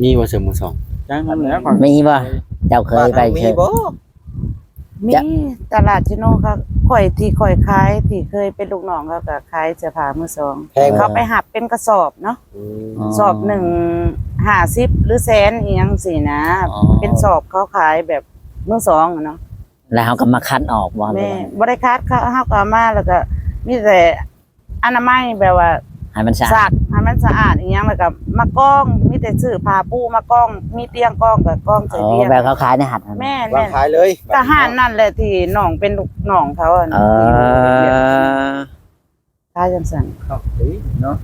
มีบ่เสริมมือสอง จังนั้นแหละ มีบ่เจ้าเคยไป มี เชิญ บ่ มีตลาดชิโนเขาข่อยที่ข่อยขายที่เคยเป็นลูกน้องเขาก็ขายเสื้อผ้ามือสอง แพง เขาไปหับเป็นกระสอบเนาะสอบหนึ่ง50หรือแสนอีหยังสินะเป็นสอบเขาขายแบบมือสองอะเนาะ แล้วเขาก็มาคัดออกบ่ แม่บริการเขาเฮาก็เอามาแล้วก็มีแต่อนามัยแบบว่า ให้มันสะอา ซั ด กให้มันสะอาดอีหยังแล้วก็มากล้องมีแต่ซื้อผ้าปูมากล้องมีเตียงกล้องกับกล้องใส่ อ๋อ เตียง แบบเขาขายในหัดนั่น แม่ วางขายเลย ก็ห้านนั่นแหละที่น้องเป็นลูกน้องเขาอะ เออ ขายจังซั่น ครับเนาะ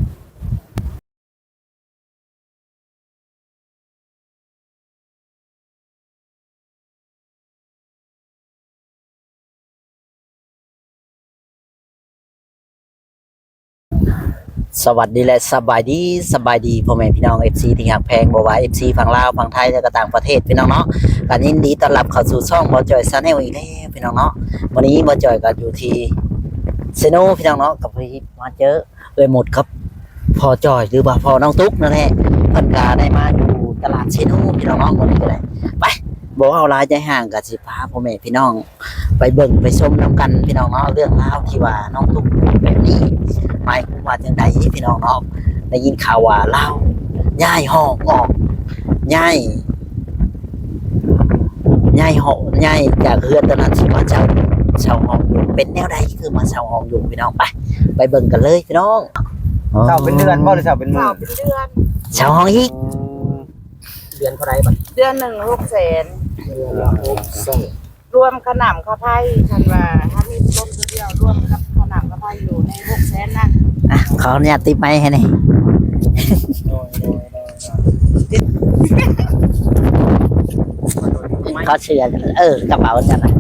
สวัสดีและสบายดีพ่อแม่พี่น้อง FC ที่หักแพงบ่ว่า FC ฝั่งลาวฝั่งไทยและก็ต่างประเทศพี่น้องเนาะก็ยินดีต้อนรับเข้าสู่ช่องบ่จอยชาแนลอีกแล้วพี่น้องเนาะวันนี้บ่จอยก็อยู่ที่เซโนพี่น้องเนาะกับพี่มาเจอหมดครับพ่อจอยหรือว่าพ่อน้องตุ๊กนั่นแหละเพิ่นก็ได้มาอยู่ตลาดเซโนพี่น้องเนาะวันนี้ก็ได้ไปบ่เอาหลายใจห่างก็สิพาพ่อแม่พี่น้อง ไปเบิ่งไปชมนํกันพี่น้องเนาะเรื่องราวที่ว่าน้องตุ๊กแบบนี้หมายความว่าจังไดพี่น้องเนาะได้ยินข่าวว่าเล่าย้ายห้องออกย้ายห้องย้ายจากเรือนตอนนั้นที่ว่าเช่าห้องอยู่เป็นแนวใดคือมาเช่าห้องอยู่พี่น้องไปเบิ่งกันเลยพี่น้อง เช่าเป็นเดือนบ่หรือเช่าเป็นมื้อ เป็นเดือน เช่าห้องอีก เดือนเท่าไหร่บัด เดือนหนึ่ง600,000 เดือนละ600,000 รวมขนำข้าวไผ่คันว่าถ้ามีต้นตัวเดียวรวมกับขนำข้าวไผ่อยู่ใน600,000นั่น อ่ะขออนุญาตติดไมค์ให้หน่อยเขาเชื่อกันกระเป๋าจันนะ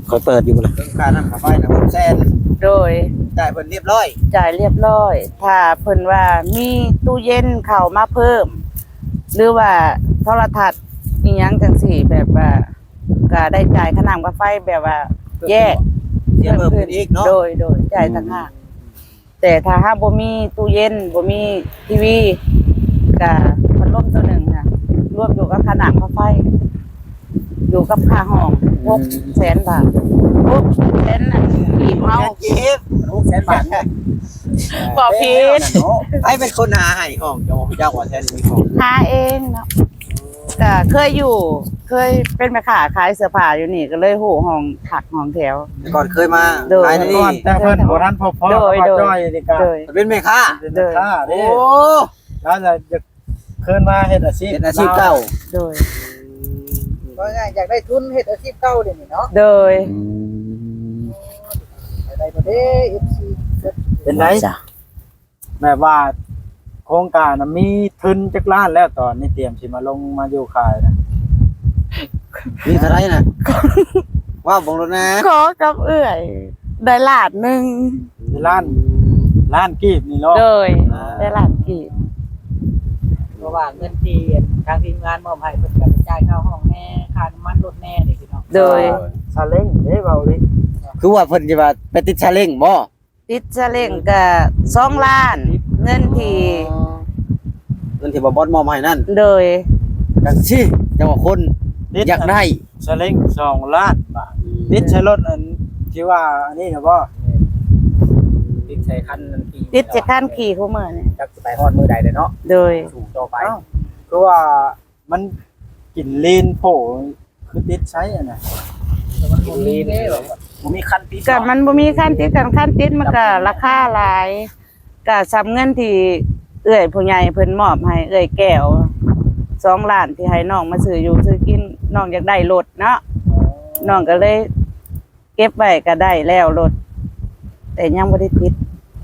คอยเปิดอยู่บ่ล่ะ เรื่องค่าน้ำค่าไฟนะ600,000 โดย จ่ายเพิ่นเรียบร้อย จ่ายเรียบร้อย ถ้าเพิ่นว่ามีตู้เย็นเข้ามาเพิ่ม หรือว่าโทรทัศน์อีหยังจังซี่แบบว่าก็ได้จ่ายค่าน้ำค่าไฟแบบว่าแยก เสียเพิ่มขึ้นอีกเนาะ โดยจ่ายต่างหากแต่ถ้าหากบ่มีตู้เย็นบ่มีทีวีก็พัดลมตัวหนึ่งค่ะรวมอยู่กับค่าน้ำค่าไฟ อยู่กับค่าห้อง600,000 บาท600,000น่ะอีกเฮา เก็บ600,000 บาท บ่ผิด ไอ้เป็นคนหาให้ห้องเจ้าของเจ้าว่าแท้นี่มีของ หาเองเนาะก็เคยเป็นแม่ค้าขายเสื้อผ้าอยู่นี่ก็เลยฮู้ห้องผักห้องแถว แต่ก่อนเคยมา โดย ขายที่ ก่ นี่ อนแต่เพิ่นบ่ทันพบพ่อ โดย พ่อจ้อยนี่ก็ โดย เป็นแม่ค้า เป็นค่า โอ้ เด้แล้วจะขึ้นมาเฮ็ดอาชีพ เป็นอาชีพเก่า โดย ก็ง่ายอยากได้ทุนเฮ็ดอาชีพเก่าเดี๋ยวนี้เนาะ โดย ได้บ่เด้ FC เป็นได จ้ะ แบบว่าโครงการน่ะมีทุนจักล้านแล้วตอนนี้เตรียมสิมาลงมาอยู่ขายนะ มีเท่าไหร่น่ะว่าบ่รู้นะ ขอกับเอื้อยได้ล้านหนึง ล้านกีบนี่เนาะ โดยได้ล้านกี่ เพราะว่าเงินที่ทางทีมงานมอบให้เพิ่นก็ไปจ่ายค่าห้องแน่ค่าน้ำมันรถแน่นี่พี่น้อง โดย ซาเล้งเด้เว้าดิ คือว่าเพิ่นสิว่าไปติดชาเล้งบ่ ติดซาเล้งก็2 ล้าน เงินที่ เงินที่บ่บอสมอบให้นั่น โดย จังซี่จังว่าคนอยากได้ ซาเล้ง2 ล้านบาทติดใช้รถอันที่ว่าอันนี้นะบ่ ติดใช้คันนั้นที่ ติดจะขั้นขี่คู่มื้อนี่ จักสิไปฮอดมื้อใดเด้อเนาะ โดย สู่ต่อไป คือว่ามันกลิ่นลีนโผคือติดใช้อ่ะนะ มันบ่มีเด้บ่มีคันติด ก็มันบ่มีขั้นติดกันขั้นติดมันก็ราคาหลายก็ซ้ำเงินที่เอื้อยผู้ใหญ่เพิ่นมอบให้เอื้อยแก้ว2 ล้านที่ให้น้องมาซื้ออยู่ซื้อกินน้องอยากได้รถเนาะน้องก็เลย เก็บไว้ก็ได้แล้วรถแต่ยังบ่ได้ติด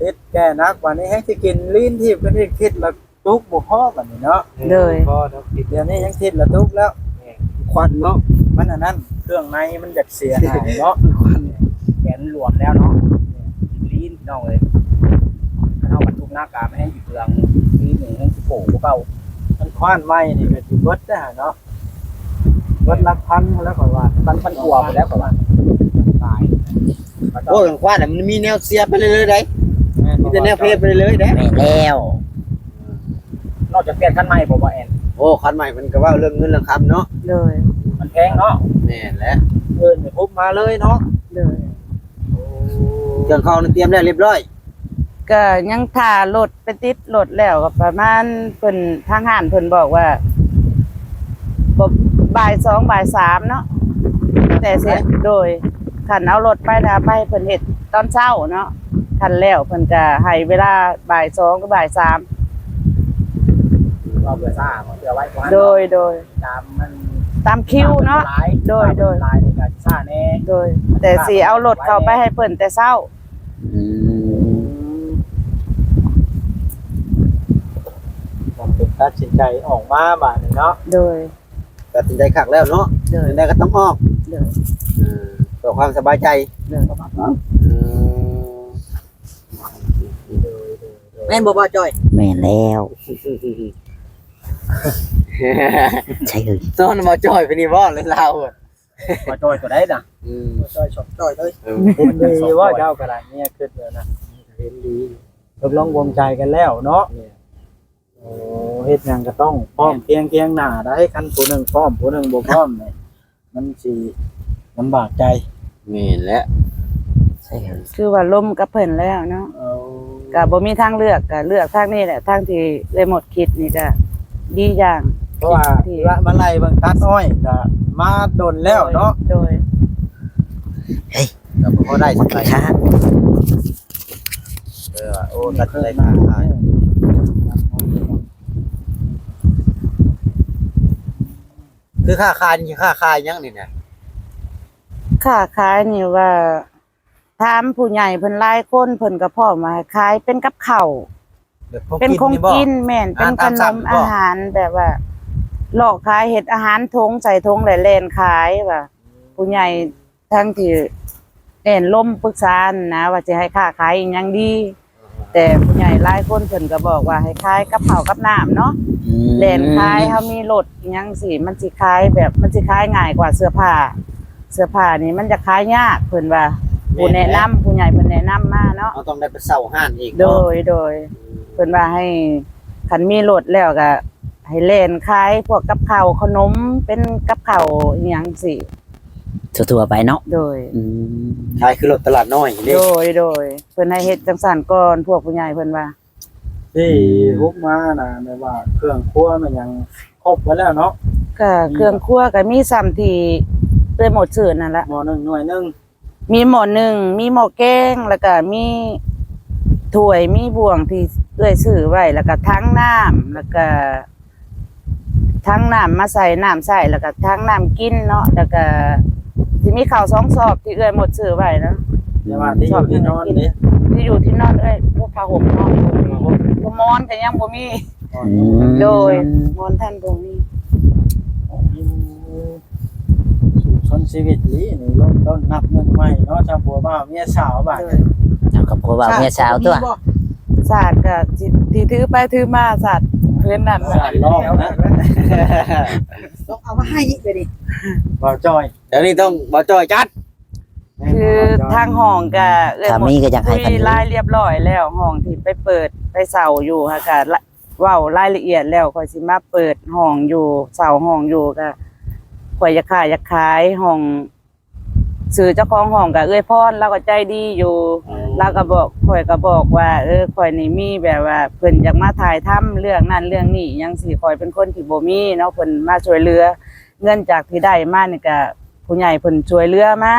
ติดแก่นักวันนี้ให้สิกินลีนที่เพิ่นได้คิดละตุกบ่พอบัดนี้เนาะ เลย พอเนาะเดี๋ยวนี้ยังคิดละตุกแล้วควันเนาะมันอันนั้นเครื่องในมันอยากเสียหายเนาะ แขนหลวมแล้วเนาะลีนพี่น้องเอ้ยถ้าเฮาบรรทุกหน้ากากไม่ให้อยู่เปลืองลีนนี่ให้สิโผล่บ่เก่า มันควานไม้นี่ก็สิเบิดได้เนาะเบิดหลักพันแล้วก็ว่า มันกลัวไปแล้วก็ว่าตาย โอ้ยคว้าน่ะมันมีแนวเสียไปเรื่อยๆได้มีแต่แนวเพลไปเรื่อยๆได้ แม่แล้ว นอกจากเปลี่ยนคันใหม่บ่ว่าแอน โอ้คันใหม่มันก็ว่าเรื่องเงินเรื่องคำเนาะ โดย มันแพงเนาะ แม่นแหละ เอิ้นไปปุ๊บมาเลยเนาะ โดย เครื่องเข้านี่เตรียมได้เรียบร้อย ก็ยังถ่ารถไปติดรถแล้วก็ประมาณเพิ่นทางห้านเพิ่นบอกว่าบ่าย2บ่าย3เนาะแต่เสียโดยคันเอารถไปนะไปเพิ่นเฮ็ดตอนเช้าเนาะคันแล้วเพิ่นก็ให้เวลาบ่าย2กับบ่าย3 เราเบื่อซ่าเบื่อไว้กว่า โดยตามมัน ตามคิวเนาะ โดย ลายในการซ่าแน่ โดย แต่สิเอารถเข้าไปให้เพิ่นแต่เช้า อืม ผมเป็นตัดสินใจออกมาบาดนี้เนาะ โดย ตัดสินใจคักแล้วเนาะ โดย ยังไงก็ต้องออก โดย เพื่อความสบายใจ โดย แม่นบ่บ่จอย แม่นแล้วใช่เลย ซ้อนบ่จอยไปนี่บ่เลยลาวอะ มาจอยตัวได้น่ะ จอยชอบจอยเลย เออ เห็นดีว่าเจ้ากระดาษเนี่ยขึ้นแล้วนะเห็นดีตกลงวงใจกันแล้วเนาะโอ้เฮ็ดหยังก็ต้องพร้อมเพียงหน้าได้คันผู้หนึงพร้อมผู้หนึงบ่พร้อมนี่มันสิลำบากใจ แม่นแล้ว ใช่เลย คือว่าล่มกับเพิ่นแล้วเนาะ เอา ก็บ่มีทางเลือกก็เลือกทางนี้แหละทางที่เลยหมดคิดนี่ก็ดีอย่าง เพราะว่าละมาไล่เบิ่งตัดอ้อยก็มาดนแล้วเนาะ โดย ก็พอได้ มั สั น ก คือ หน่อย ค้า โอ้ตัดสินใจคักคือค่าคายนี่ค่าคายยังนี่นะ ค้าขายนี่ว่าถามผู้ใหญ่เพิ่นหลายคนเพิ่นก็พร้อมมาให้ขายเป็นกับข้าว แบบพว เป็นของ บ่ กินแม่นเป็นขนมอาหารแบบว่าหลอกขายเฮ็ดอาหารทงใส่ทงแล้วแล่นขายว่าผู้ใหญ่ทั้งที่แล่นล่มปรึกษานะว่าจะให้ค้าขายอีหยังดี แต่ผู้ใหญ่หลายคนเพิ่นก็บอกว่าให้ขายกับข้าวกับน้ำเนาะ แล่นขายเฮามีรถอิหยังสิมันสิขายแบบมันสิขายง่ายกว่าเสื้อผ้า เสื้อผ้านี่มันจะขายยากเพิ่นว่าผู้แนะนำผู้ใหญ่เพิ่นแนะนำมาเนาะ เราต้องได้ไปเช่าห้านอีก โด เนาะ ยเพิ่นว่าให้คันมีรถแล้วก็ให้เล่นขายพวกกับข้าวขนมเป็นกับข้าวอิหยังสิ ทั่วๆไปเนาะ โดย อืม ขายคือรถตลาดน้อยนี่ โดยเพิ่นให้เฮ็ดจังซั่นก่อนพวกผู้ใหญ่เพิ่นว่า ที่ฮุกมาน่ะแม่ว่าเครื่องครัวมันยังครบไว้แล้วเนาะ ก็เครื่องครัวก็มีซ้ำที่เอ้ยหมดชื่อนั่นแหละ หม้อหนึงหน่วยหนึง มีหม้อหนึ่งมีหม้อแกงแล้วก็มีถ้วยมีบ่วงที่เอ้อยซื้อไว้แล้วก็ทั้งน้ำแล้วก็ทั้งน้ำมาใส่น้ำใส่แล้วก็ทั้งน้ำกินเนาะแล้วก็ที่มีข้าว2 ซอบที่เอ้อยหมดซื้อไว้เนาะ แต่ว่าที่อยู่ที่นอนนี่ ที่อยู่ที่นอนเอ้อยพวกผ้าห่มเนาะบ่มอนก็ยังบ่มี อืม โดยมอนท่านบ่มี ชนชีวิตนี้นี่เริ่มต้นนับหนึ่งใหม่เนาะชาวผัวบ่าวเมียสาวบ่าด โดย เอากับผัวบ่าวเมียสาวตัว ศาสตร์ก็สิที่ถือไปถือมาศาสตร์เพิ่นนั่น สายรอบนะ ต้องเอามาให้ไปดิ บ่าวจอย เดี๋ยวนี้ต้องบ่จอยจัด คือทางห้องก็เอ้ย ถ้า หมด มีก็อยากให้ คุ กัน ยรายเรียบร้อยแล้วห้องที่ไปเปิดไปเสาอยู่ค่ะก็เว้ารายละเอียดแล้วค่อยสิมาเปิดห้องอยู่เสาห้องอยู่ก็ข่อยอยากขายห้องสื่อเจ้าของห้องก็เอ้ยพรเราก็ใจดีอยู่เราก็บอกข่อยก็บอกว่าข่อยนี่มีแบบว่าเพิ่นอยากมาถ่ายทำเรื่องนั้นเรื่องนี้ยังสิข่อยเป็นคนที่บ่มีเนาะเพิ่นมาช่วยเหลือเงินจากที่ได้มานี่ก็ผู้ใหญ่เพิ่นช่วยเหลือมา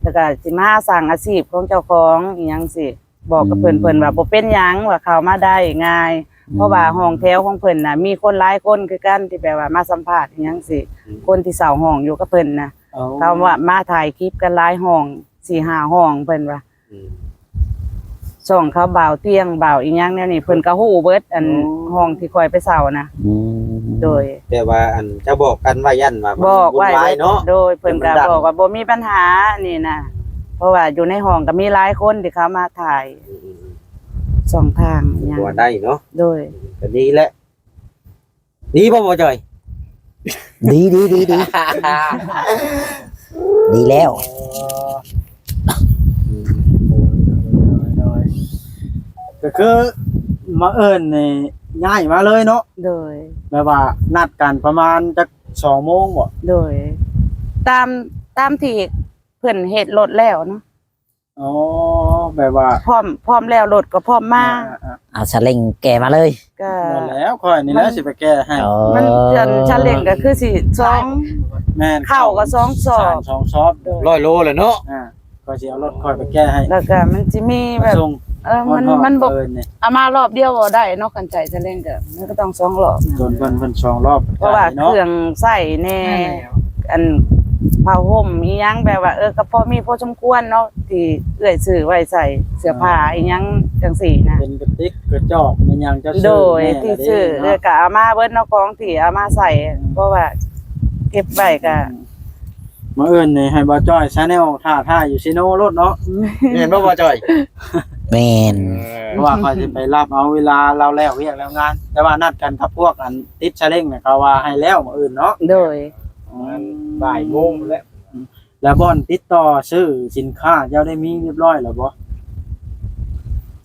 แล้วก็สิมาสร้างอาชีพของเจ้าของอีหยังสิบอกกับเพิ่นว่าบ่เป็นหยังว่าเข้ามาได้ง่าย เพราะว่าห้องแถวของเพิ่นน่ะมีคนหลายคนคือกันที่แบบว่ามาสัมภาษณ์อีหยังสิคนที่เสาห้องอยู่กับเพิ่นน่ะเขาว่ามาถ่ายคลิปกันหลายห้อง 4-5 ห้องเพิ่นว่าช่องเขาบ่าวเที่ยงบ่าวอีหยังแนวนี้เพิ่นก็ฮู้เบิดอันห้องที่คอยไปเสานะ อืม โดย แต่ว่าอันจะบอกกันว่ายันว่ามัน บอกไว้ วุ่นวายเนาะ โดยเพิ่นก็บอกว่าบ่มีปัญหานี่นะเพราะว่าอยู่ในห้องก็มีหลายคนที่เขามาถ่ายสองทางอีหยัง บ่ได้เนาะ โดย ก็ดีแหละดีบ่จอย ดีแล้ว ก็คือมาเอิ้นนี่ ย้ายมาเลยเนาะ โดย แม่ว่านัดกันประมาณจัก2 โมงบ่ โดย ตามที่เพิ่นเฮ็ดรถแล้วเนาะ อ๋อแบบว่า พร้อมแล้วรถก็พร้อมมา เอาสลิงแกมาเลย ก็ หมดแล้วค่อยนี่แหละสิไปแก้ให้ มันจะเล่งก็คือสิ2 แม่น เข้าก็2 สอบ 2 ซอบ 100 โลเลยเนาะ ก็สิเอารถค่อยไปแก้ให้ แล้วก็มันสิมีแบบ ส่ง มันบ่ เอิ้นนี่ เอามารอบเดียวบ่ได้เนาะกันใจจะเล่นก็มันก็ต้อง2 รอบ จนเพิ่น2 รอบ เพราะว่าเค เนาะ รื่องใส่แน่อันผ้าห่มอีหยังแบบว่าก็พอมีพอสมควรเนาะที่เอื้อยซื้อไว้ใส่เสื้อผ้าอีหยังจังซี่นะ เป็นกระติกกระจอกเป็นหยังจะซื้อ โดย แม่ ที่ซื้อ เนาะ ก็เอามาเบิดเนาะของที่เอามาใส่เพราะว่าเก็บไว้ก็ มาเอิ้นนี่ให้บ่จ้อยชาแนลท่าอยู่ซิโนรถเนาะ เห็นบ่บ่จ้อย แม่น เพราะว่าเขาสิไปรับเอาเวลาเราแล้วเวียกแล้วงาน แต่ว่านัดกันกับพวกอันติดชาเล้งเนี่ยเขาว่าให้แล้วมื้ออื่นเนาะ โดย บ่ายโมงแล้ว แล้วบ่อนติดต่อซื้อสินค้าเจ้าได้มีเรียบร้อยแล้วบ่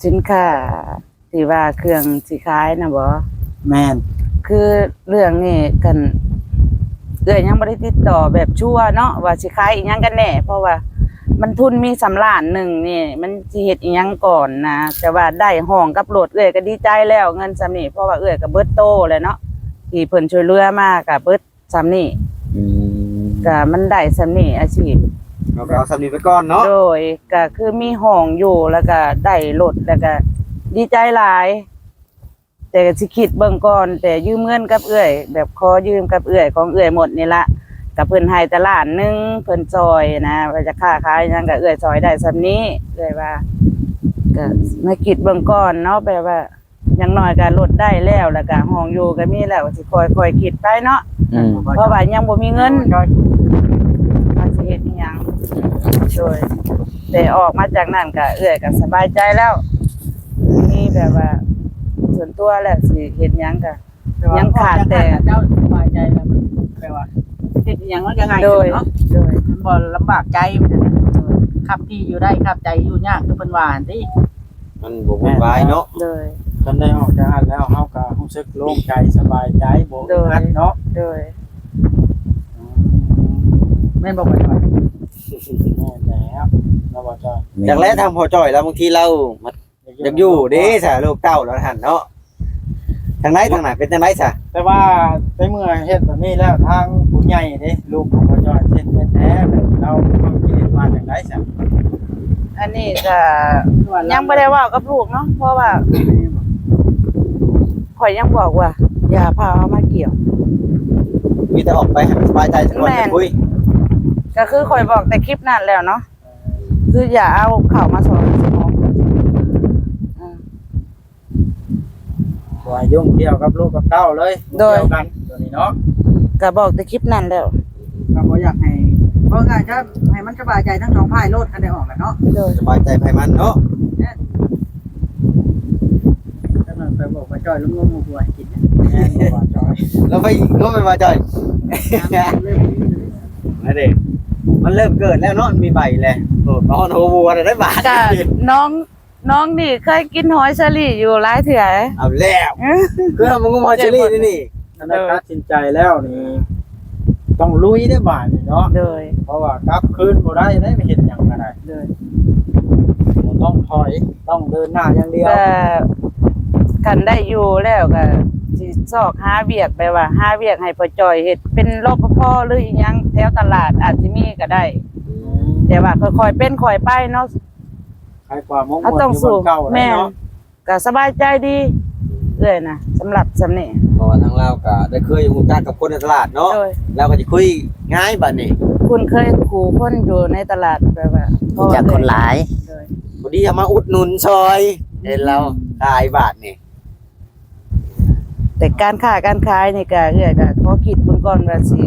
สินค้าที่ว่าเครื่องสิขายน่ะบ่ แม่น คือเรื่องนี้กันยังบ่ได้ติดต่อแบบชัวร์เนาะว่าสิขายอีหยังกันแน่เพราะว่ามันทุนมี3 ล้านหนึ่งนี่มันสิเฮ็ดอีหยังก่อนนะแต่ว่าได้ห้องกับรถก็ดีใจแล้วเงินซำนี้เพราะว่าก็เบิดโตแล้วเนาะที่เพิ่นช่วยเหลือมาก็เบิดซำนี้ อืม ก็มันได้ซำนี้อาชีพ เราก็เอาสำนีไปก่อนเนาะ โดยก็คือมีห้องอยู่แล้วก็ได้รถแล้วก็ดีใจหลาย แต่ก็สิคิดเบิ่งก่อนแต่ยืมเงินกับเอื้อยแบบขอยืมกับเอื้อยของเอื้อยหมดนี่ละกับเพิ่นให้แต่ล้านหนึงเพิ่นซอยนะว่าจะค้าขายหยังก็เอื้อยซอยได้ซำนี้เอื้อยว่าก็มาคิดเบิ่งก่อนเนาะแบบว่าอย่างน้อยก็ลดได้แล้วแล้วก็ห้องอยู่ก็มีแล้วสิค่อยๆคิดไปเนาะ อืม เพราะว่ายังบ่มีเงินว่าสิเฮ็ดอีหยังโดยแต่ออกมาจากนั้นก็เอื้อยก็สบายใจแล้วมีแบบว่าส่วนตัวแล้วสิเฮ็ดหยังก็ ยังขาดแต่ เจ้าสบายใจแล้วแปลว่าเฮ็ดอีหยังมันยังไง โดย เนาะ โดย มันบ่ลำบากใจมันจะขับที่อยู่ได้ขับใจอยู่ยากคือเพิ่นว่าหั่นติ มันบ่วุ่นวายเนาะ โดย คันได้ออกจากหันแล้วเฮาก็รู้สึกโล่งใจสบายใจบ่ โดย อัดเนาะ โดย แม่นบ่เพิ่นว่า แม่นแล้วเราบ่จ้อย จากแรกทางพ่อจ้อยแล้วบางทีเรามาอยากอยู่เด้ซะลูกเต้าแล้วหั่นเนาะทางไหนเป็นทางไหนซะ แต่ว่าในเมื่อเฮ็ดแบบนี้แล้วทางผู้ใหญ่เด้ลูกของบ่จ้อยเฮ็ดแท้ๆเราความคิดเห็นว่าจังได๋ซะ อันนี้ก็ยังบ่ได้เว้ากับลูกเนาะเพราะว่าข่อยยังบอกว่าอย่าพาเอามาเกี่ยว มีแต่ออกไปให้มันสบายใจสักคนจะคุย ก็คือข่อยบอกแต่คลิปนั้นแล้วเนาะคืออย่าเอาเข้ามาสอนสมองอืม บ่ให้ยุ่งเกี่ยวกับลูกกับเต้าเลย โดย เกี่ยวกันตัวนี้เนาะ ก็บอกแต่คลิปนั้นแล้ว ก็บ่อยากให้เพราะง่ายจะให้มันสบายใจทั้งสองฝ่ายโลดกันได้ออกแหละเนาะ โดย สบายใจไผมันเนาะ ถ้ามันไปบอกว่าจ้อยลุงงมหัวให้กินเนี่ย แม่นบ่ว่าจ้อย แล้วไปมาจ้อย นั่นเองมันเริ่มเกิดแล้วเนาะมันมีใบแล้วโอ้นอนโฮวัวได้บาท ก็น้องนี่เคยกินหอยเชอรี่อยู่หลายเถื่อ เอาแล้วคือมันก็มอเชอรี่นี่ ถ้าได้ตัดสินใจแล้วนี่ต้องลุยได้บ่าดนี่เนาะ โดย เพราะว่ากลับคืนบ่ได้ไปเฮ็ดหยังก็ได้ โดย ต้องถอยต้องเดินหน้าอย่างเดียว ก็กันได้อยู่แล้วก็สิซอกหาเวียกไปว่าหาเวียกให้พ่อจอยเฮ็ดเป็นรปภหรืออีหยังแถวตลาดอาจสิมีก็ได้ แต่ว่าค่อยๆเป็นค่อยไปเนาะ ใครกว่ามง เขา มวล ต้อง อยู่บ สู้ นเก่า แม่ แล้ว น เนาะ ก็สบายใจดีเอ้ยนะสำหรับสำนี่ เพราะว่าทางเราก็ได้เคยรู้จักกับคนในตลาดเนาะ โดย แล้วก็จะคุยง่ายบัดนี้ คุณเคยขู่คนอยู่ในตลาดแบบว่า รู้จักคนหลาย โดย พอดีเอามาอุดหนุนซอยเห็นเราขายบาทนี่ แต่การค้าการขายนี่ก็เอ้ยก็ขอคิดเบิ่งก่อนว่าสิ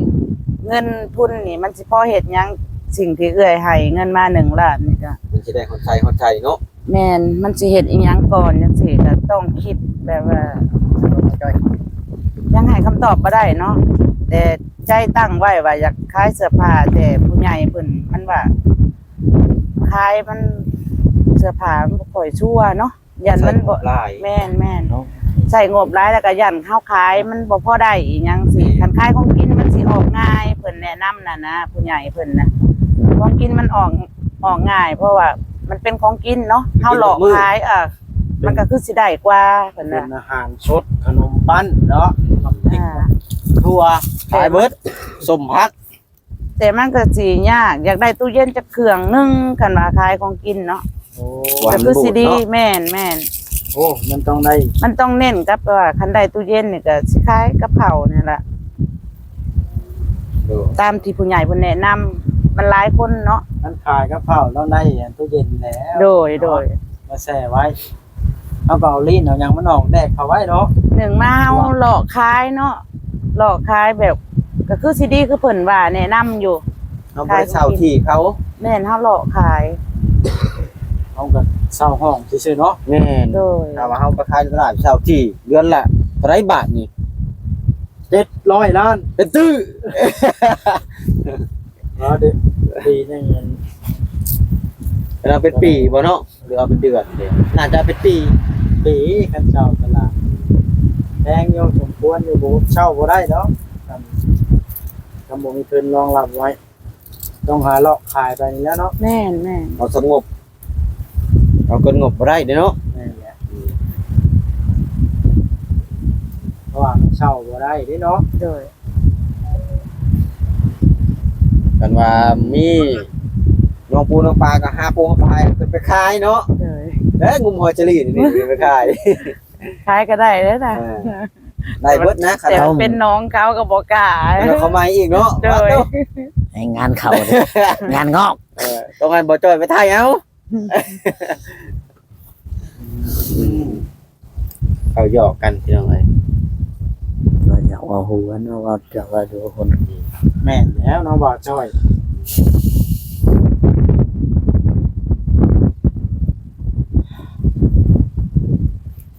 เงินทุนนี่มันสิพอเฮ็ดหยังสิ่งที่เอ้ยให้เงินมา1 ล้านนี่ก็ มันสิได้คนไทยเนาะ แม่นมันสิเฮ็ดอีหยังก่อนจังซี่ก็ต้องคิดแบบว่ายังให้คำตอบบ่ได้เนาะแต่ใจตั้งไว้ว่าอยากขายเสื้อผ้าแต่ผู้ใหญ่เพิ่นมันว่าขายมันเสื้อผ้ามันบ่ค่อยชั่วเนาะยันมันบ่ ลาย แม่น ใส่งบหลายแล้วก็ยันข้าวขายมันบ่พอได้อีหยังสิคันขายของกินมันสิออกง่ายเพิ่นแนะนำน่ะนะผู้ใหญ่เพิ่นน่ะของกินมันออกง่าย เพราะว่ามันเป็นของกินเนาะเฮาหลอกขายมันก็คือสิได้กว่าเพิ่น เป็ น่ะ นอาหารสดขนมปั้นเนาะน้ำพริก ทั่วขายเบิดสมพัก แต่มันก็สิยากอยากได้ตู้เย็นจักเครื่องนึงกันว่าขายของกินเนาะ โอ้ ก็คือสิดีแม่น โอ้มันต้องได้ มันต้องเน้นกับว่าคันได้ตู้เย็นนี่ก็สิขายกับข้าวนี่แหละตามที่ผู้ใหญ่เพิ่นแนะนำมันหลายคนเนาะ มันขายกับข้าวต้องได้อันตู้เย็นแล้ว โดย มาแช่ไว้เอาก็เอาลิ้นเอาหยังมันออกแดกเข้าไว้เนาะ หนึ่งมาเฮาหลอกขายเนาะหลอกขายแบบก็คือสิดีคือเพิ่นว่าแนะนำอยู่ เอาไปเช่าที่เขา แม่นเฮาหลอกขาย เอาก็เช่าห้องซื่อๆเนาะ แม่น โดย ถ้าว่าเฮาไปขายในตลาดเช่าที่เดือนละเท่าไหร่บาทนี่ 700 ล้าน เป็นตื้อ เนาะดีนี่เงิน เราเป็นปีบ่เนาะหรือเอาเป็นเดือนเด้น่าจะเป็นปี ปีคันเช่าตลาดแพงอยู่สมควรอยู่บ่เช่าบ่ได้เนาะทำบ่มีทุนรองรับไว้ ต้องหาเลาะขายไปนี่แล้วเนาะ แม่น เอาสงบเอาเกินงบบ่ได้เด้เนาะ นี่นแหละเพราะว่ามันเช่าบ่ได้เด้เนาะ โดย กันว่ามีน้องปูน้องปลาก็หาปูหาปลาขึ้นไปขายเนาะ โดย เอ้ยงุมหอยเจลีนี่ขึ้นไปขาย ขายก็ได้เด้อนะ ได้เบิดนะครั แต่ บ เป็นน้องเขาก็บ่กล้า แล้วเขามาอีกเนาะ โดย ให้งานเข้าเด้องานงอก ต้องให้บ่จ้อยไปถ่ายเอาเขาหยอกกันพี่น้องเอ้ย เราอยากว่าหัวเนาะว่าจะว่าดูคน แม่นแล้วน้องบ่าวจ้อย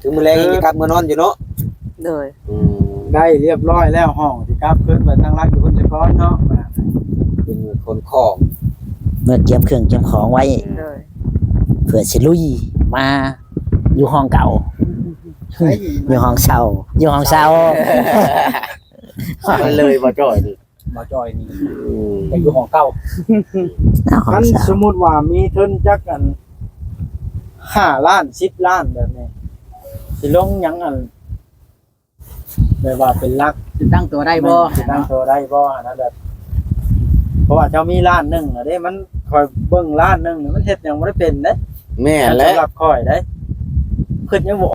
ถึงมื้อแลงยังกลับมื้อนอนอยู่เนาะ โดย ได้เรียบร้อยแล้วห้องที่กลับขึ้นไปทางรักอยู่คนจะก้อนเนาะ เป็นคนของ เมื่อเตรียมเครื่องเตรียมของไว้ โดย เพื่อสิลุยมาอยู่ห้องเก่า อยู่ห้องเช่าอยู่ห้องเช่า มันเลยบ่จ้อยนี่ มาจอยนี่ยังอยู่ของเก่า เอาห้อ อั ง น เช่า สมมุติว่ามีทุนจักกัน5 ล้าน10 ล้านแบบนี้สิลงหยังอันแบบว่าเป็นหลัก จะตั้งตัวได้บ่ สิตั้งตัวได้บ่อันนั้นแบบ เพราะว่าเจ้ามีล้านหนึงน่ะเด้มันคอยเบิ่งล้านหนึงนี่มันเฮ็ดหยังบ่ได้เป็นเด้ แม่นและ สำหรับข่อยเด้ขึ้นยังบ่